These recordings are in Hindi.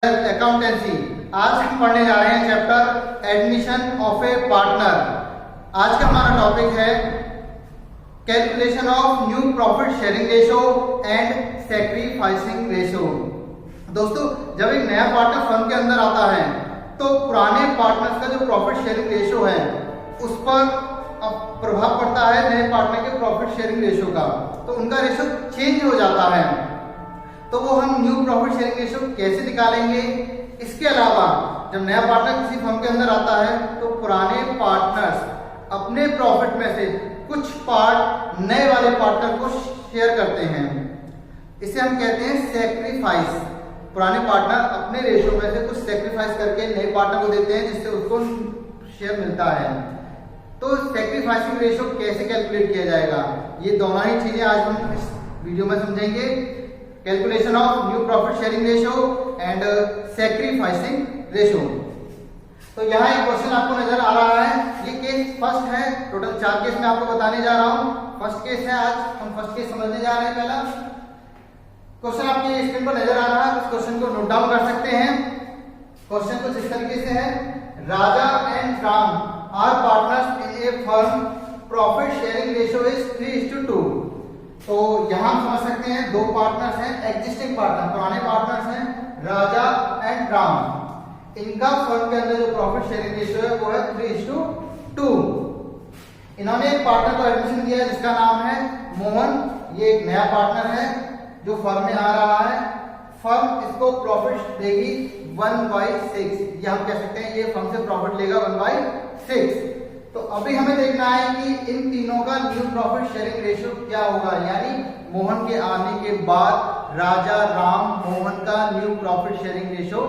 अकाउंटेंसी। आज हम पढ़ने जा रहे हैं chapter admission of A partner. आज का हमारा टॉपिक है calculation of new profit sharing ratio and sacrificing ratio. दोस्तों, जब एक नया पार्टनर फर्म के अंदर आता है तो पुराने पार्टनर्स का जो प्रॉफिट शेयरिंग रेशो है उस पर प्रभाव पड़ता है नए पार्टनर के प्रॉफिट शेयरिंग रेशो का, तो उनका रेशो चेंज हो जाता है। तो वो हम न्यू प्रॉफिट शेयरिंग रेशो कैसे निकालेंगे? इसके अलावा जब नया पार्टनर किसी फर्म के अंदर आता है तो पुराने पार्टनर्स अपने प्रॉफिट में से कुछ पार्ट नए वाले पार्टनर को शेयर करते हैं। इसे हम कहते हैं सैक्रिफाइस। पुराने पार्टनर अपने रेशो में से कुछ सैक्रिफाइस करके नए पार्टनर को देते हैं जिससे उसको शेयर मिलता है। तो सैक्रिफाइसिंग रेशो कैसे कैलकुलेट किया जाएगा, ये दोनों ही चीजें आज हम इस वीडियो में समझेंगे। Calculation of new profit sharing ratio and sacrificing ratio. तो यहाँ एक क्वेश्चन आपको नजर आ रहा है, ये केस फर्स्ट है। टोटल 4 केस मैं आपको बताने जा रहा हूँ। फर्स्ट केस है, आज हम फर्स्ट केस समझने जा रहे हैं। पहला क्वेश्चन आपके स्क्रीन पर नजर आ रहा है, इस क्वेश्चन को नोट डाउन कर सकते हैं। क्वेश्चन कुछ इस तरीके से है, Raja and Ram are partners in a firm, profit sharing ratio is 3:2। तो यहां हम समझ सकते हैं दो पार्टनर्स हैं, एग्जिस्टिंग पार्टनर, पुराने पार्टनर्स हैं राजा एंड राम। इनका फर्म के अंदर जो प्रॉफिट शेयरिंग रेशो है वो है 3:2। इन्होंने एक पार्टनर को एडमिशन दिया है जिसका नाम है मोहन। ये एक नया पार्टनर है जो फर्म में आ रहा है। फर्म इसको प्रॉफिट देगी 1/6। या हम कह सकते हैं ये फर्म से प्रॉफिट लेगा 1/6। तो अभी हमें देखना है कि इन तीनों का न्यू प्रॉफिट शेयरिंग रेशो क्या होगा, यानी मोहन के आने के बाद राजा राम मोहन का न्यू प्रॉफिट शेयरिंग रेशो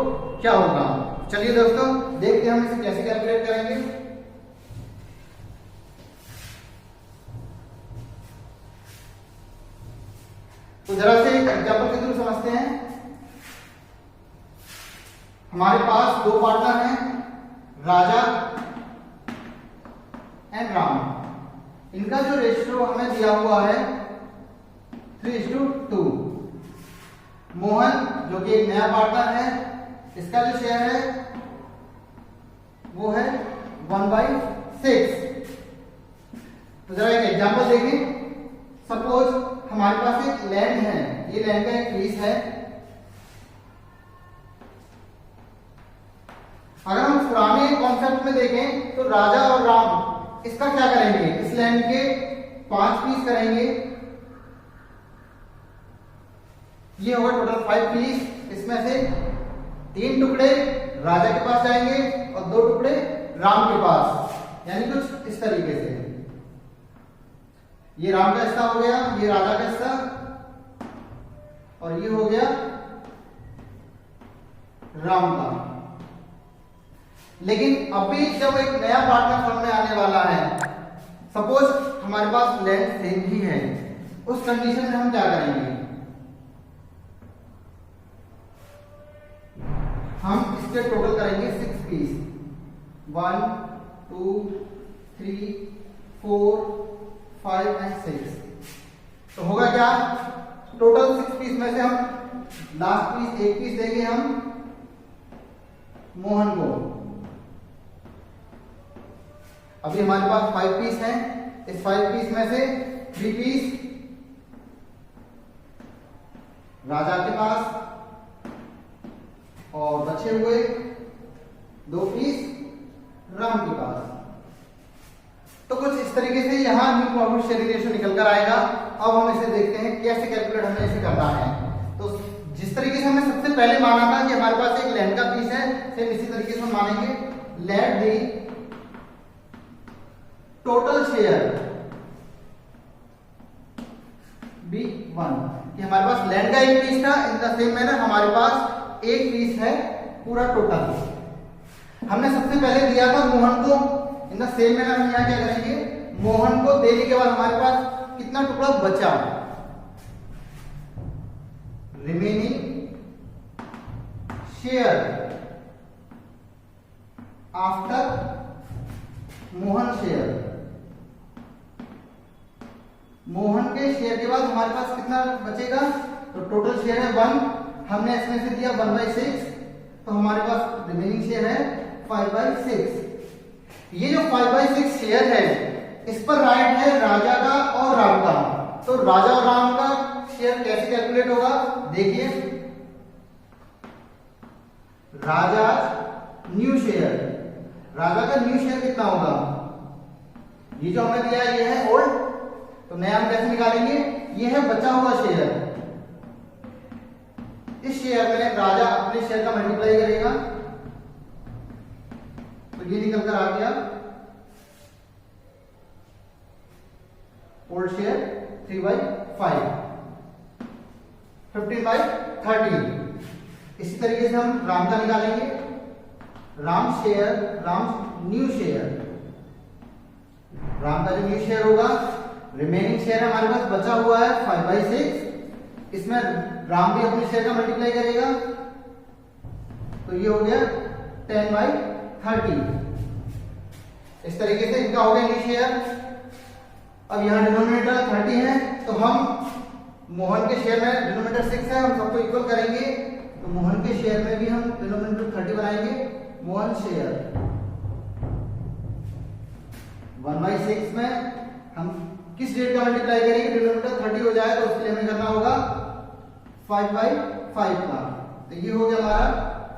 क्या होगा। चलिए दोस्तों, देखते हैं हम इसे कैसे कैलकुलेट करेंगे। तो जरा से एग्जांपल के थ्रू समझते हैं। हमारे पास दो पार्टनर हैं, राजा एंड राम। इनका जो रेशियो हमें दिया हुआ है 3:2। मोहन जो कि एक नया पार्टनर है, इसका जो शेयर है वो है 1/6। तो जरा एक एग्जांपल देखें। सपोज हमारे पास एक लैंड है, ये लैंड का एक लीज है। अगर हम पुराने कॉन्सेप्ट में देखें तो राजा और राम इसका क्या करेंगे, इस लैंड के 5 पीस करेंगे। ये होगा टोटल 5 पीस। इसमें से 3 टुकड़े राजा के पास जाएंगे और 2 टुकड़े राम के पास, यानी कुछ इस तरीके से। ये राम का हिस्सा हो गया, ये राजा का हिस्सा, और ये हो गया राम का। लेकिन अभी जब एक नया पार्टनर फर्म में आने वाला है, सपोज हमारे पास लैंड सेम ही है, उस कंडीशन में हम क्या करेंगे, हम इसके टोटल करेंगे 6 पीस। 1 2 3 4 5 एंड 6। तो होगा क्या, टोटल 6 पीस में से हम लास्ट पीस 1 पीस देंगे हम मोहन को। अभी हमारे पास 5 पीस हैं, इस 5 पीस में से 3 पीस राजा के पास और बचे हुए 2 पीस राम के पास। तो कुछ इस तरीके से यहां न्यू प्रॉफिट शेयरिंग रेशो निकल कर आएगा। अब हम इसे देखते हैं कैसे कैलकुलेट हमें इसे करना है। तो जिस तरीके से हमने सबसे पहले माना था कि हमारे पास एक लैंड का पीस है, सेम इसी तरीके से हम मानेंगे let the total share be 1। कि हमारे पास लैंड का एक पीस था, इन द सेम मैनर हमारे पास एक पीस है पूरा टोटल। हमने सबसे पहले दिया था मोहन को, इन द सेम मैनर हम यहां क्या करेंगे, मोहन को देने के बाद हमारे पास कितना टुकड़ा बचा, remaining share after Mohan share. Mohan के शेयर के बाद हमारे पास कितना बचेगा, तो टोटल शेयर है 1, हमने इसमें से दिया 1/6, तो हमारे पास रिमेनिंग शेयर है 5/6। ये जो 5/6 शेयर है इस पर राइट है राजा का और राम का। तो राजा और राम का शेयर कैसे कैलकुलेट होगा, देखिए राजा न्यू शेयर, राजा का न्यू शेयर कितना होगा, ये जो हमने दिया है ये है ओल्ड, तो नया हम कैसे निकालेंगे, ये है बचा हुआ शेयर। इस शेयर में राजा अपने शेयर का मल्टीप्लाई करेगा तो ये निकल कर आ गया ओल्ड शेयर 3/5, 15/30। इसी तरीके से हम राम का निकालेंगे, Ram share, Ram new share, Ram का जो न्यू शेयर होगा, रिमेनिंग शेयर हमारे पास बचा हुआ है 5/6, इसमें राम भी अपने शेयर का मल्टीप्लाई करेगा तो ये हो गया 10/30। इस तरीके से इनका हो गया न्यू शेयर। अब यहां डिनोमिनेटर 30 है तो हम मोहन के शेयर में डिनोमिनेटर 6 है, हम सबको इक्वल करेंगे तो मोहन के शेयर में भी हम डिनोमिनेटर 30 बनाएंगे। मोहन शेयर 1/6 में हम किस रेट का मल्टीप्लाई करेंगे, डिनोमिनेटर 30 हो जाए तो उसके लिए हमें करना होगा 5/5 का, तो ये हो गया हमारा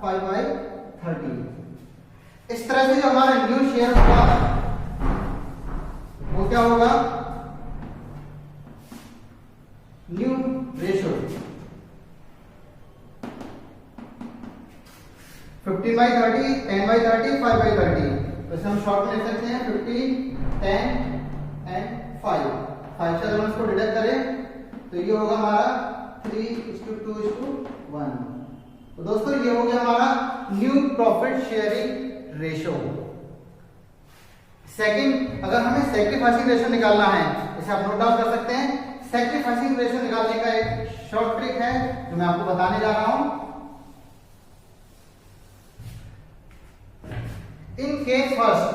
5/30। इस तरह से जो हमारा न्यू शेयर होगा वो क्या होगा, न्यू रेशो 15/30, 10/30, 5/30। तो इसे हम शॉर्ट में लिख सकते हैं 15, 10 एंड 5। 5 से अगर हम इसको डिडक्ट करें तो ये होगा हमारा 3:2:1। तो दोस्तों ये हो गया हमारा new profit sharing ratio. Second, अगर हमें सैक्रिफाइसिंग रेशो निकालना है, इसे आप नोट डाउन कर सकते हैं। सैक्रिफाइसिंग रेशो निकालने का एक शॉर्ट ट्रिक है जो मैं आपको बताने जा रहा हूं। इन केस फर्स्ट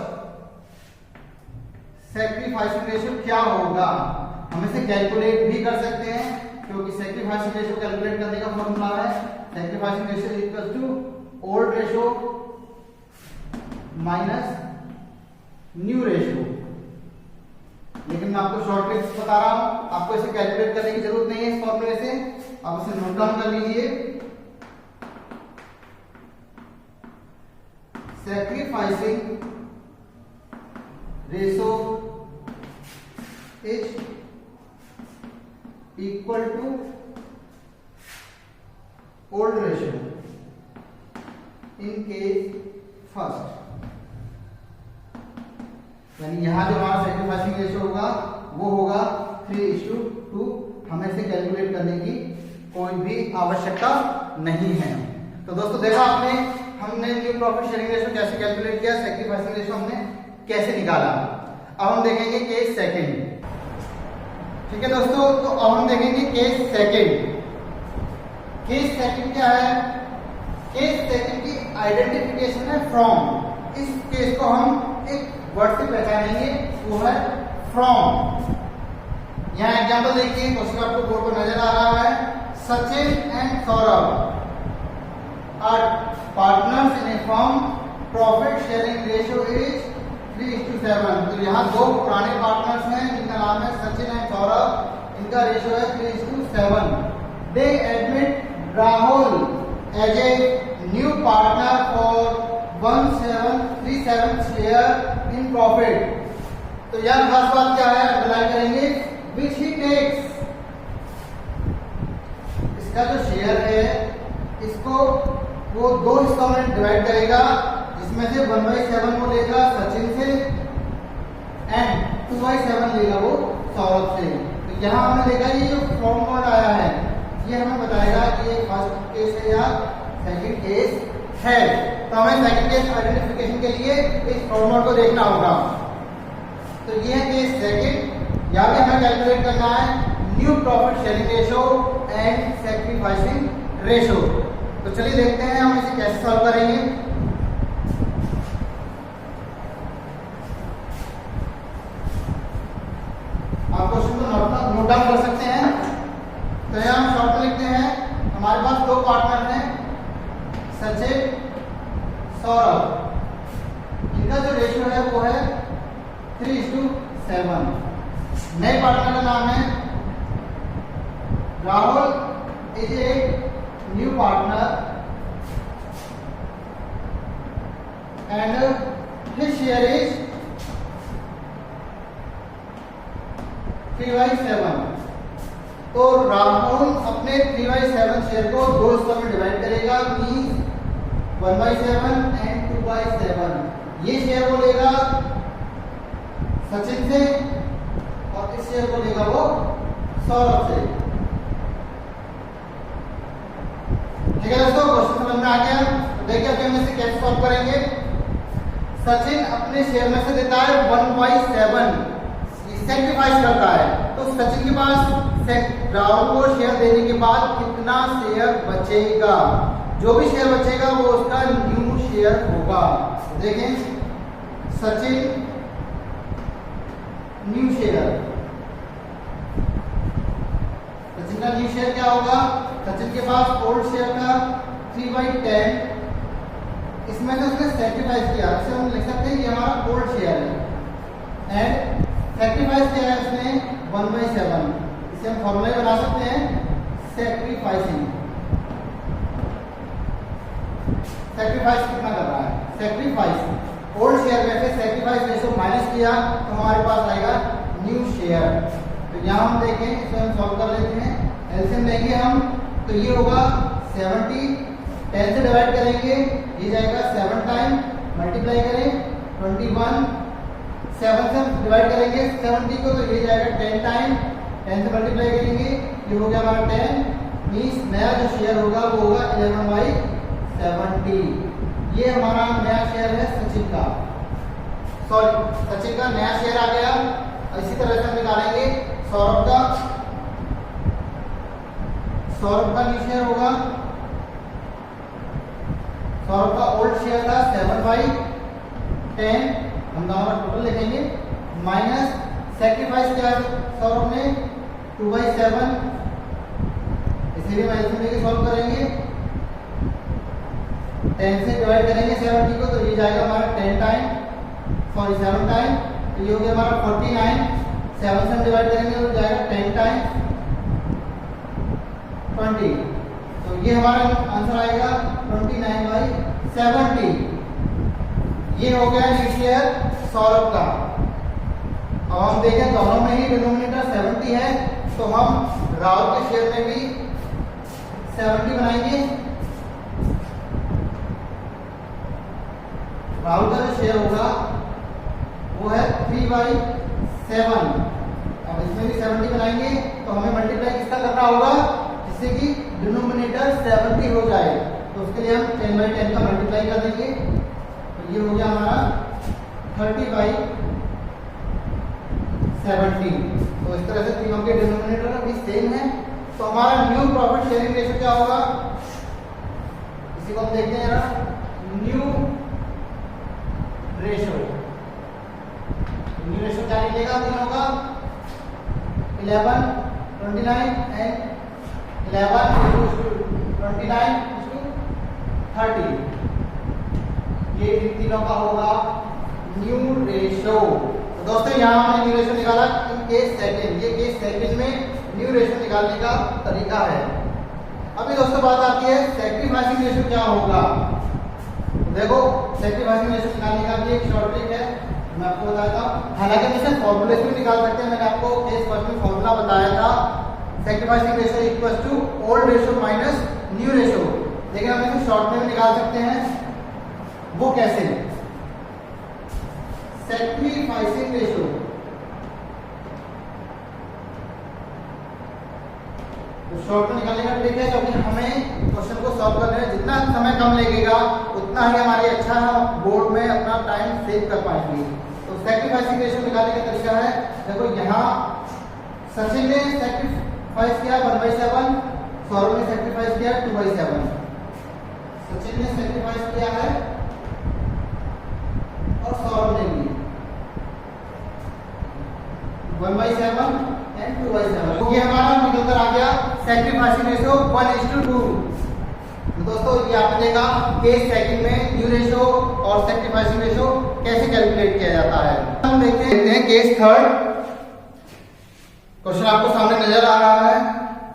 सैक्रिफाइसिंग रेशो क्या होगा, हम इसे कैलकुलेट भी कर सकते हैं क्योंकि सैक्रिफाइसिंग रेशो कैलकुलेट करने का फॉर्मूला है sacrificing ratio equal to old ratio minus new ratio. लेकिन मैं आपको शॉर्ट ट्रिक्स बता रहा हूं, आपको इसे कैलकुलेट करने की जरूरत नहीं है इस फॉर्मूले से, आप इसे नोट डाउन कर लीजिए। Sacrificing ratio is equal to old ratio in case first, यानी यहां जो हमारा सैक्रिफाइसिंग रेशो होगा वो होगा 3:2। हमें इसे कैलकुलेट करने की कोई भी आवश्यकता नहीं है। तो दोस्तों देखा आपने, हमने न्यू प्रॉफिट शेयरिंग रेशो कैसे कैलकुलेट किया, सैक्रिफाइसिंग रेशो हमने कैसे निकाला। अब हम देखेंगे केस सेकंड। ठीक है दोस्तों, तो अब हम देखेंगे केस सेकंड। केस सेकंड क्या है, केस सेकंड की आइडेंटिफिकेशन है फ्रॉम। इस केस को हम एक वर्ड से पहचानेंगे, वो है फ्रॉम। यहां एग्जांपल देखिए, क्वेश्चन आपको बोर्ड पर नजर आ रहा है। Sachin and Saurabh are partners in a firm, profit sharing ratio is 3:7। तो यहाँ दो पुराने पार्टनर्स हैं जिनका नाम है सचिन एंड सौरभ, इनका रेशियो है 3:7। They admit Rahul as a new partner for 1737 share in profit. तो यार खास बात क्या है, अंडरलाइन करेंगे, विच ही टेक्स। इसका जो शेयर है इसको वो दो हिस्सों में डिवाइड करेगा, जिसमें से 1/7 वो लेगा सचिन से एंड 2/7 लेगा वो सौरभ से। तो यहाँ हमने देखा ये जो फ्रॉम वर्ड आया है ये हमें बताएगा कि ये फर्स्ट केस है या सेकंड केस है। तो हमें सेकंड केस आइडेंटिफिकेशन के लिए इस फॉर्मूला को देखना होगा। तो ये है केस सेकंड, यहाँ भी हमें कैलकुलेट करना है new profit sharing ratio and sacrificing ratio. तो चलिए देखते हैं हम इसे कैसे सॉल्व करेंगे। आप क्वेश्चन को नोट डाउन कर सकते हैं। तो यहाँ हम शॉर्ट में लिखते हैं, हमारे पास दो पार्टनर हैं सचिन सौरभ। इनका जो रेशियो है वो है 3:7। नए पार्टनर का नाम है Rahul is a new partner and his share is 3/7। तो राहुल अपने 3/7 शेयर को दो हिस्सों में डिवाइड करेगा, मींस 1/7 एंड 2/7। ये शेयर को लेगा सचिन से और इस शेयर को लेगा वो सौरभ से। ठीक है दोस्तों, क्वेश्चन समझ में आ गया। तो देखिए अभी हम इसे कैसे सॉल्व करेंगे। सचिन अपने शेयर में से देता है 1/7, सेक्रीफाइस करता है। तो सचिन के पास राहुल को शेयर देने के बाद कितना शेयर बचेगा? जो भी शेयर बचेगा वो उसका न्यू शेयर होगा। तो देखें सचिन न्यू शेयर, सचिन का न्यू शेयर क्या होगा? सचिन के पास ओल्ड शेयर था 3/10, इसमें से उसने सेक्रीफाइस किया, इसे हम लिख सकते हैं ये हमारा ओल्ड शेयर है, एंड सेक्रीफाइस किया है उसने 1/7। इसे हम फॉर्मूला बना सकते हैं सेक्रीफाइसिंग। सेक्रीफाइस कितना कर रहा है? सेक्रीफाइस ओल्ड शेयर में से सेक्रीफाइस रेशियो माइनस किया तो हमारे पास आएगा न्यू शेयर। तो यहाँ हम देखें, इसे हम सॉल्व कर लेते हैं। एलसीएम लेंगे हम, तो ये होगा 70, 10 से डिवाइड करेंगे, ये जाएगा 7 टाइम, मल्टीप्लाई करें 21, 7 से डिवाइड करेंगे 70 को, तो ये जाएगा 10 टाइम, 10 से मल्टीप्लाई करेंगे, ये हो गया हमारा 10, मीन्स नया जो शेयर होगा वो होगा 11/70। ये हमारा नया शेयर है सचिन का, सॉरी सचिन का नया शेयर आ गया। इसी तरह से हम निकालेंगे सौरभ का। सौरभ का न्यू शेयर होगा, सौरभ का ओल्ड शेयर था 7/10, हम दोनों का टोटल लिखेंगे, माइनस सेक्रीफाइस किया सौरभ ने 2/7, इसे भी माइनस लेके सॉल्व करेंगे, 10 से डिवाइड करेंगे 70 को, तो ये जाएगा हमारा 10 टाइम, सॉरी 7 टाइम, तो ये हो गया हमारा 49, 7 से डिवाइड करेंगे तो जाएगा 10 टाइम 20, तो ये हमारा आंसर आएगा 29/70। ये हो गया न्यू शेयर सौरभ का। अब हम देखें दोनों में ही डिनोमिनेटर 70 है, तो हम राहुल के शेयर में भी 70 बनाएंगे। राहुल का जो शेयर होगा वो है 3/7। अब इसमें भी 70 बनाएंगे, तो हमें मल्टीप्लाई किसका करना होगा जिससे कि डिनोमिनेटर 70 हो जाए। तो उसके लिए हम 10/10 का मल्टीप्लाई कर देंगे, तो ये हो गया हमारा 30/70। तो इस तरह से तीनों के डिनोमिनेटर अभी सेम है। तो हमारा न्यू प्रॉफिट शेयरिंग रेशियो क्या होगा, इसी को हम देखते हैं जरा। न्यू रेशियो क्या निकलेगा तीनों का? 11, 29 एंड 11 29 30। ये तीनों का होगा न्यू रेशियो। तो दोस्तों यहाँ हमने न्यू रेशियो निकाला इन केस सेकंड, ये केस सेकंड में न्यू रेशियो निकालने का तरीका है। अभी दोस्तों बात आती है सेक्रीफाइसिंग रेशियो क्या होगा। देखो सेक्रीफाइसिंग रेशियो निकालने का भी एक शॉर्ट ट्रिक है, मैं आपको बताता हूँ। हालांकि हम इसे फॉर्मूले से भी निकाल सकते हैं, मैंने आपको केस फर्स्ट में फॉर्मूला बताया था sacrificing ratio equals to old ratio minus new ratio. लेकिन हम इसे शॉर्ट में भी निकाल सकते हैं। वो कैसे? सेक्रीफाइसिंग रेशियो, तो शॉर्ट में निकालने का ट्रिक है, क्योंकि हमें क्वेश्चन को सॉल्व करने में जितना समय कम लगेगा उतना ही हमारे अच्छा बोर्ड में अपना टाइम सेव कर पाएंगे। तो सेक्रीफाइसिंग रेशियो निकालने का तरीका है, देखो यहाँ सचिन ने सेक्रीफाइस किया 1/7, सौरभ ने सेक्रीफाइस किया 2/7। सचिन ने सेक्रीफाइस किया है और सौरभ ने भी 1/7 एंड 2/7। तो ये हमारा निकल कर आ गया सेक्रीफाइसिंग रेशियो 1:2। दोस्तों ये आपने देखा केस सेकंड में न्यू रेशो और सैक्रिफाइसिंग रेशो कैसे कैलकुलेट किया जाता है। हम देखते हैं केस थर्ड। क्वेश्चन आपको सामने नजर आ रहा है।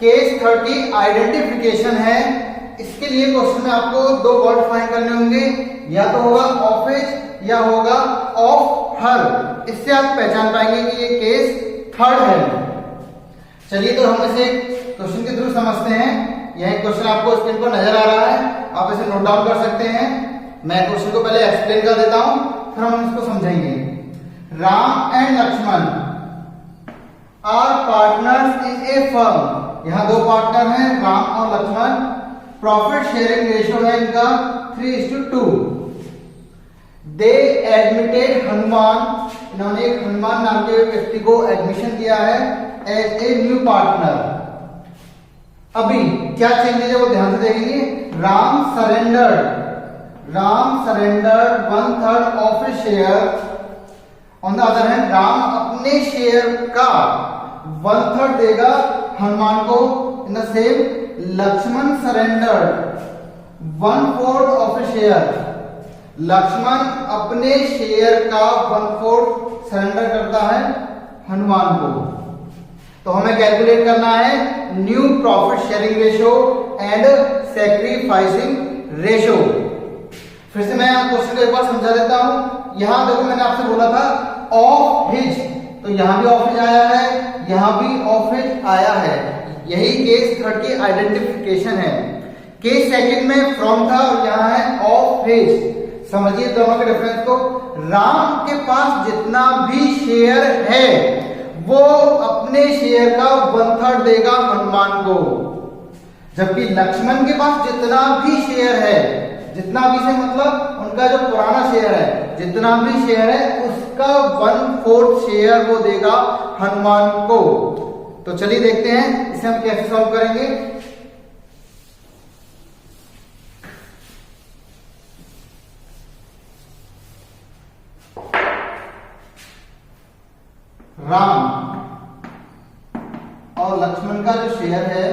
केस थर्ड की आइडेंटिफिकेशन है। इसके लिए क्वेश्चन में आपको दो वर्ड फाइंड करने होंगे, या तो होगा ऑफ हिज या होगा ऑफ हर। इससे आप पहचान पाएंगे कि ये केस थर्ड है। चलिए तो हम इसे क्वेश्चन के थ्रू समझते हैं। यह क्वेश्चन आपको स्क्रीन पर नजर आ रहा है, आप इसे नोट डाउन कर सकते हैं। मैं क्वेश्चन को पहले एक्सप्लेन कर देता हूं, फिर हम इसको समझेंगे। Ram and Lakshman are partners in a firm. यहां दो पार्टनर हैं, राम और लक्ष्मण। प्रॉफिट शेयरिंग रेशियो है इनका 3:2। दे एडमिटेड हनुमान। इन्होंने एक हनुमान नाम के व्यक्ति को एडमिशन दिया है एज ए न्यू पार्टनर। अभी क्या चेंजेस है वो ध्यान से देखेंगे। Ram surrendered 1/3 of a share. On the other hand Ram अपने शेयर का 1/3 देगा हनुमान को। In the same Lakshman surrendered 1/4 of a share. Lakshman अपने शेयर का 1/4 सरेंडर करता है हनुमान को। तो हमें कैलकुलेट करना है new profit sharing ratio and sacrificing ratio. फिर से मैं क्वेश्चन को एक बार समझा देता हूं। यहां देखो मैंने आपसे बोला था ऑफ हिज, तो यहां भी ऑफ हिज आया है, यहां भी ऑफ हिज आया है। यही केस थर्ड की आइडेंटिफिकेशन है। केस सेकंड में फ्रॉम था और यहां है ऑफ हिज। समझिए दोनों के डिफरेंस को। राम के पास जितना भी शेयर है वो अपने शेयर का 1/3 देगा हनुमान को, जबकि लक्ष्मण के पास जितना भी शेयर है, जितना भी से मतलब उनका जो पुराना शेयर है, जितना भी शेयर है उसका 1/4 शेयर वो देगा हनुमान को। तो चलिए देखते हैं इसे हम कैसे सॉल्व करेंगे। राम और लक्ष्मण का जो शेयर है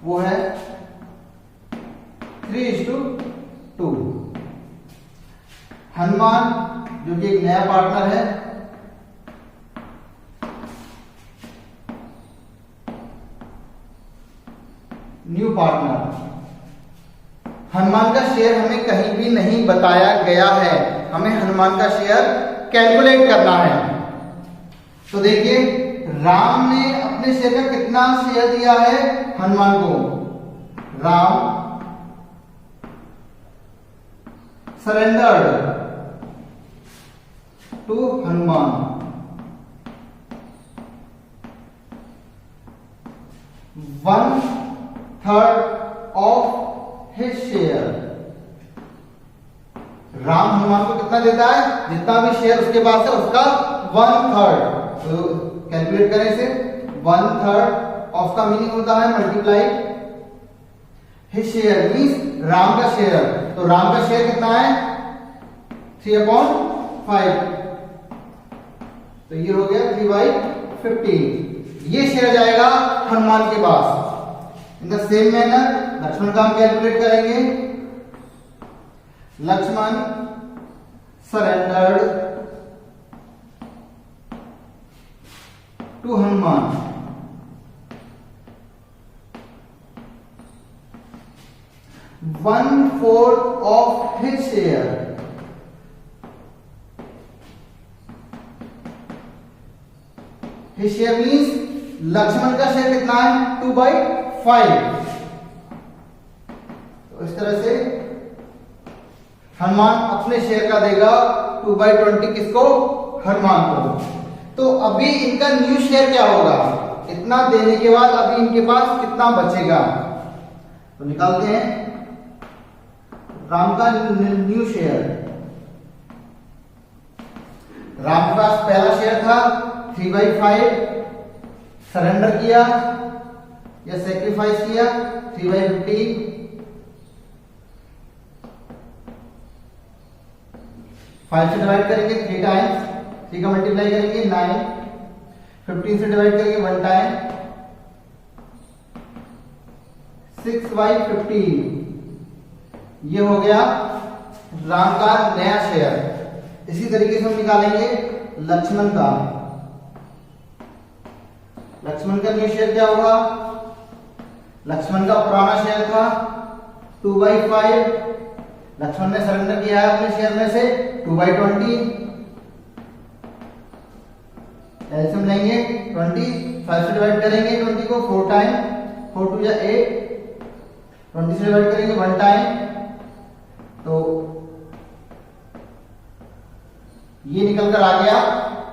वो है 3:2। हनुमान जो कि एक नया पार्टनर है, न्यू पार्टनर। हनुमान का शेयर हमें कहीं भी नहीं बताया गया है, हमें हनुमान का शेयर कैलकुलेट करना है। तो देखिए राम ने अपने शेयर का कितना शेयर दिया है हनुमान को। Ram surrendered to Hanuman 1/3 of his share. Ram Hanuman को कितना देता है, जितना भी शेयर उसके पास है उसका 1/3। तो कैलकुलेट करें इसे। 1/3 ऑफ का मीनिंग होता है multiply his share means Ram का शेयर। तो राम का शेयर कितना है 3/5। तो ये हो गया 3/15। ये शेयर जाएगा हनुमान के पास। In the same manner Lakshman का हम कैलकुलेट करेंगे। Lakshman surrendered to Hanuman 1/4 of his share. His share means Lakshman का शेयर कितना है 2/5। तो इस तरह से हनुमान अपने शेयर का देगा 2/20 किसको, हनुमान को। तो अभी इनका न्यू शेयर क्या होगा, इतना देने के बाद अभी इनके पास कितना बचेगा। तो निकालते हैं राम का न्यू शेयर। राम के पास पहला शेयर था 3/5, सरेंडर किया या सेक्रीफाइस किया 3/15। 5 से डिवाइड करेंगे 3 टाइम्स, 3 का मल्टीप्लाई करेंगे 9, 15 से डिवाइड करेंगे 1 टाइम 6/15 ये हो गया राम का नया शेयर। इसी तरीके से हम निकालेंगे लक्ष्मण का। लक्ष्मण का न्यू शेयर क्या होगा? लक्ष्मण का पुराना शेयर था 2/5, लक्ष्मण ने सरेंडर किया है अपने शेयर में से 2/20। एलसीएम लेंगे 20, 5 से डिवाइड करेंगे 20 को 4 टाइम, 4 2 8, 20 से डिवाइड करेंगे 1 टाइम, तो ये निकल कर आ गया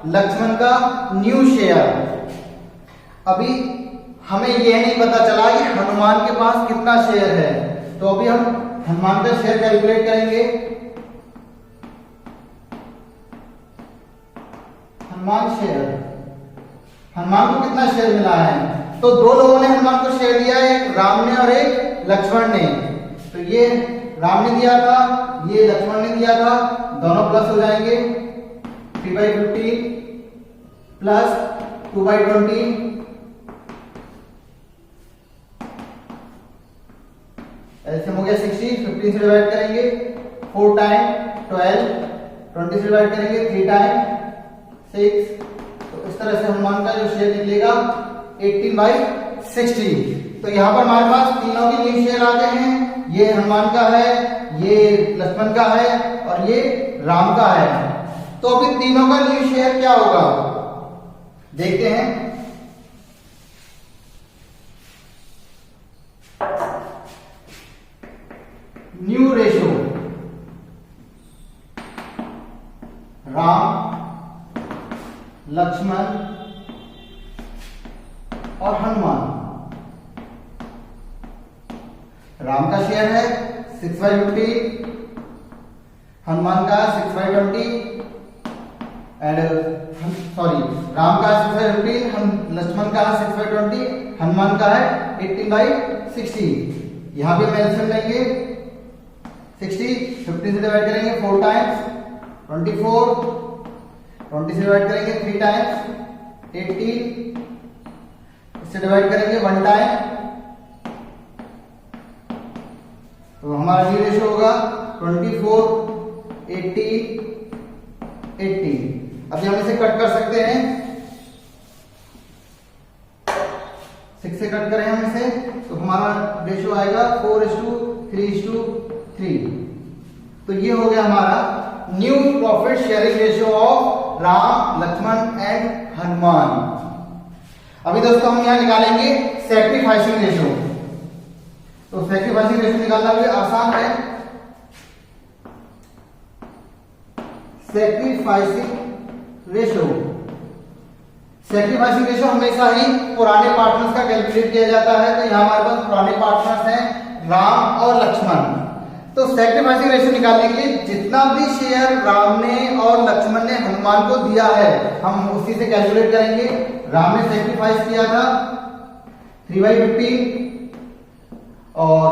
लक्ष्मण का न्यू शेयर। अभी हमें यह नहीं पता चला कि हनुमान के पास कितना शेयर है, तो अभी हम हनुमान का शेयर कैलकुलेट करेंगे। हनुमान शेयर, हनुमान को कितना शेयर मिला है? तो दो लोगों ने हनुमान को शेयर दिया है, एक राम ने और एक लक्ष्मण ने। तो ये राम ने दिया था, ये लक्ष्मण ने दिया था, दोनों प्लस हो जाएंगे। 3/15 प्लस 2/20 एलसीएम हो गया 60, 15 से डिवाइड करेंगे 4 टाइम 12, 20 से डिवाइड करेंगे 3 टाइम 6। तो इस तरह से हनुमान का जो शेयर निकलेगा 18/60। तो यहाँ पर हमारे पास तीनों के न्यू शेयर आ गए हैं। ये हनुमान का है, ये लक्ष्मण का है और ये राम का है। तो अभी तीनों का न्यू शेयर क्या होगा देखते हैं। न्यू रेशो राम, लक्ष्मण और हनुमान। राम का शेयर है 6/15, हनुमान का 6/20 एंड राम का 6/15, लक्ष्मण का 6/20, हनुमान का है 18/60। यहां भी हम एलसीएम लेंगे 60, 15 से डिवाइड करेंगे 4 टाइम्स 24, 20 से डिवाइड करेंगे 3 टाइम्स 18, इससे डिवाइड करेंगे 1 टाइम, तो हमारा न्यू रेशो होगा 24, 18, 18। अभी हम इसे कट कर सकते हैं, 6 से कट करें हम इसे तो हमारा रेशो आएगा 4:3:3। तो ये हो गया हमारा new profit sharing ratio of Ram, Lakshman and Hanuman. अभी दोस्तों हम यहां निकालेंगे सैक्रिफाइसिंग रेशियो। तो सैक्रिफाइसिंग रेशियो निकालना भी आसान है। सैक्रिफाइसिंग रेशियो हमेशा ही पुराने पार्टनर्स का कैलकुलेट किया जाता है। तो यहां हमारे पास पुराने पार्टनर्स हैं राम और लक्ष्मण। तो सैक्रिफाइसिंग रेशियो निकालने के लिए जितना भी शेयर राम ने और लक्ष्मण ने हनुमान को दिया है हम उसी से कैलकुलेट करेंगे। राम ने सैक्रिफाइस किया था 3/15 और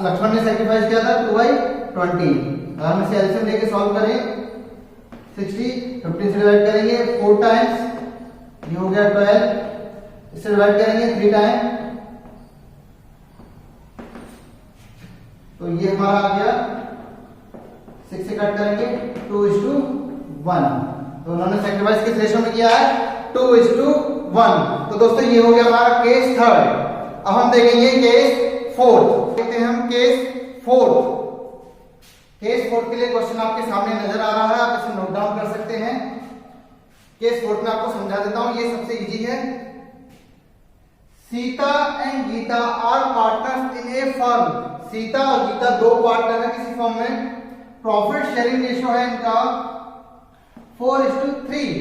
लक्ष्मण ने सैक्रिफाइस किया था 2/20। अगर हम इसे एलसीएम लेके सॉल्व करें 60, 15 से डिवाइड करेंगे 4 टाइम्स, ये हो गया 12, इससे डिवाइड करेंगे 3 टाइम, तो ये हमारा आ गया 6 से कट करेंगे 2:1। तो उन्होंने सैक्रिफाइस किस रेशियो में किया है 2:1। तो दोस्तों ये हो गया हमारा केस 3rd। अब हम देखेंगे केस 4th। देखते हैं हम केस 4th। केस 4th के लिए क्वेश्चन आपके सामने नजर आ रहा है, आप इसे नोट डाउन कर सकते हैं। केस 4th में आपको समझा देता हूं, ये सबसे इजी है। Sita and Gita are partners in a firm. Sita और गीता दो पार्टनर है किसी फर्म में। प्रॉफिट शेयरिंग रेशियो है इनका 4:3।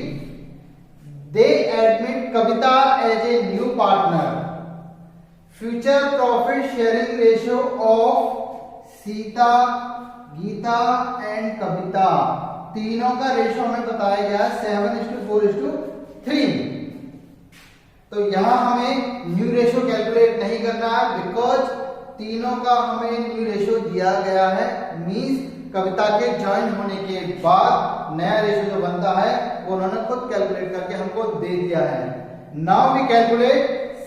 They admit Kavita as a new partner. Future profit sharing ratio of Sita, Geeta and Kavita, तीनों का रेशियो हमें बताया गया 7:4:3। तो यहां हमें न्यू रेशियो कैलकुलेट नहीं करना है बिकॉज तीनों का हमें न्यू रेशियो दिया गया है। मींस कविता के ज्वाइन होने के बाद नया रेशियो जो बनता है वो उन्होंने खुद कैलकुलेट करके हमको दे दिया है। Now we calculate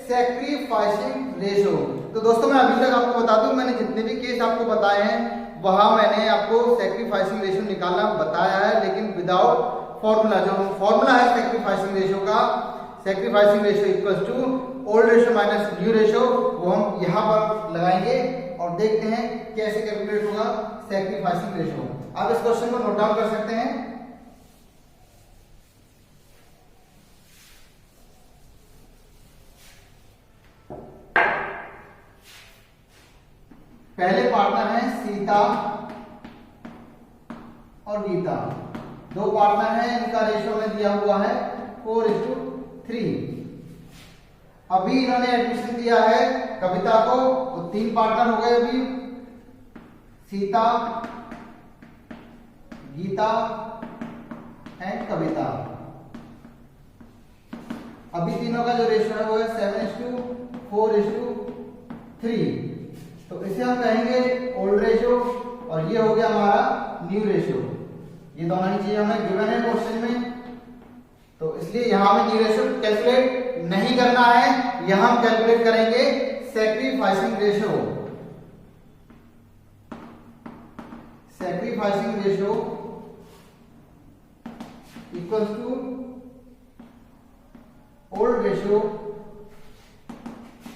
sacrificing ratio. तो दोस्तों मैं अभी तक आपको बता दूं, मैंने जितने भी केस आपको बताए हैं वहां मैंने आपको सैक्रिफाइसिंग रेशो निकालना बताया है, लेकिन विदाउट फॉर्मूला। जो फॉर्मूला है सैक्रिफाइसिंग रेशो का, sacrificing ratio equals to old ratio minus new ratio, वो हम यहां पर लगाएंगे और देखते हैं कैसे कैलकुलेट होगा सैक्रिफाइसिंग रेशो। आप इस क्वेश्चन को नोट डाउन कर सकते हैं। पहले पार्टनर हैं सीता और गीता, दो पार्टनर हैं, इनका रेशो में दिया हुआ है 4:3। अभी इन्होंने एडमिशन दिया है कविता को, तो 3 पार्टनर हो गए अभी, सीता, गीता एंड कविता। अभी तीनों का जो रेशो है वो है 7:4:3। तो इसे हम कहेंगे ओल्ड रेशो और ये हो गया हमारा न्यू रेशो। ये दोनों ही चीजें हमें गिवन है क्वेश्चन में, तो इसलिए यहां हमें न्यू रेशो कैलकुलेट नहीं करना है, यहां हम कैलकुलेट करेंगे sacrificing ratio. Sacrificing ratio equals to old ratio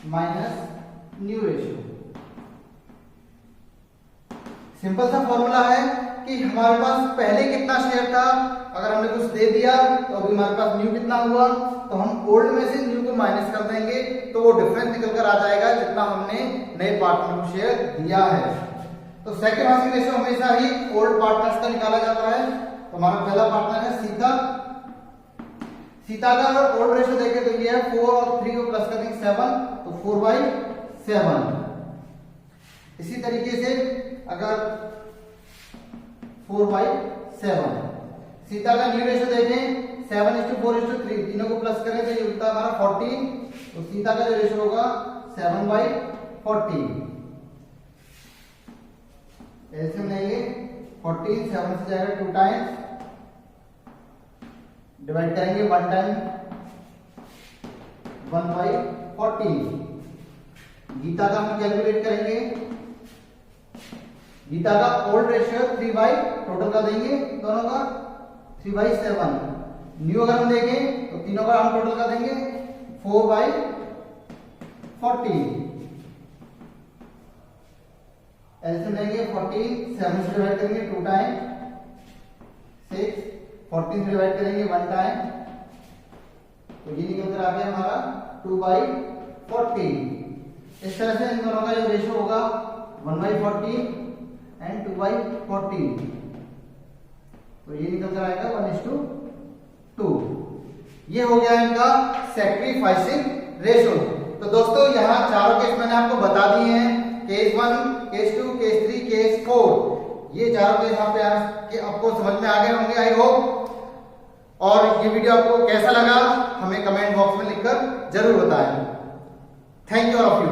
minus new ratio. Simple सा फॉर्मूला है कि हमारे पास पहले कितना शेयर था, अगर हमने कुछ दे दिया तो अभी हमारे पास न्यू कितना हुआ, तो हम ओल्ड में से न्यू को माइनस कर देंगे तो वो डिफरेंस निकल कर आ जाएगा जितना हमने नए पार्टनर को शेयर दिया है। तो सैक्रिफाइसिंग रेशो हमेशा ही ओल्ड पार्टनर्स का निकाला जाता है। तो हमारा पहला पार्टनर है सीता। सीता का अगर ओल्ड रेशो देखें तो ये है 4 और 3 को प्लस कर देंगे 7, तो 4/7। इसी तरीके से अगर 4/7, सीता का न्यू रेशो देखें 7:4:3, तीनों को प्लस करें तो ये होता है हमारा 14, तो सीता का जो रेशो होगा 7/14। एलसीएम लेंगे 14, 7 से जाएगा 2 टाइम्स, डिवाइड करेंगे 1 टाइम, 1/14। गीता का हम कैलकुलेट करेंगे, गीता का ओल्ड रेशियो 3 टोटल का देंगे दोनों का 3/7। न्यू अगर हम देखें तो तीनों का हम टोटल का देंगे 4/14। एलसीएम लेंगे 14, 7 से डिवाइड करेंगे 2 टाइम, 6, 14 से डिवाइड करेंगे 1 टाइम, तो ये निकल कर आ गया हमारा 2/14। इस तरह से इन दोनों का जो रेशियो होगा 1/14 एंड 2/14, तो ये निकल कर आएगा 1:2। ये हो गया इनका सैक्रिफाइसिंग रेशो। तो दोस्तों यहाँ चारों केस मैंने आपको बता दिए हैं, केस 1, केस 2, केस 3, केस 4। ये चारों केस आपको समझ में आ गए होंगे आई होप। और ये वीडियो आपको कैसा लगा हमें कमेंट बॉक्स में लिखकर जरूर बताएं। Thank you all of you.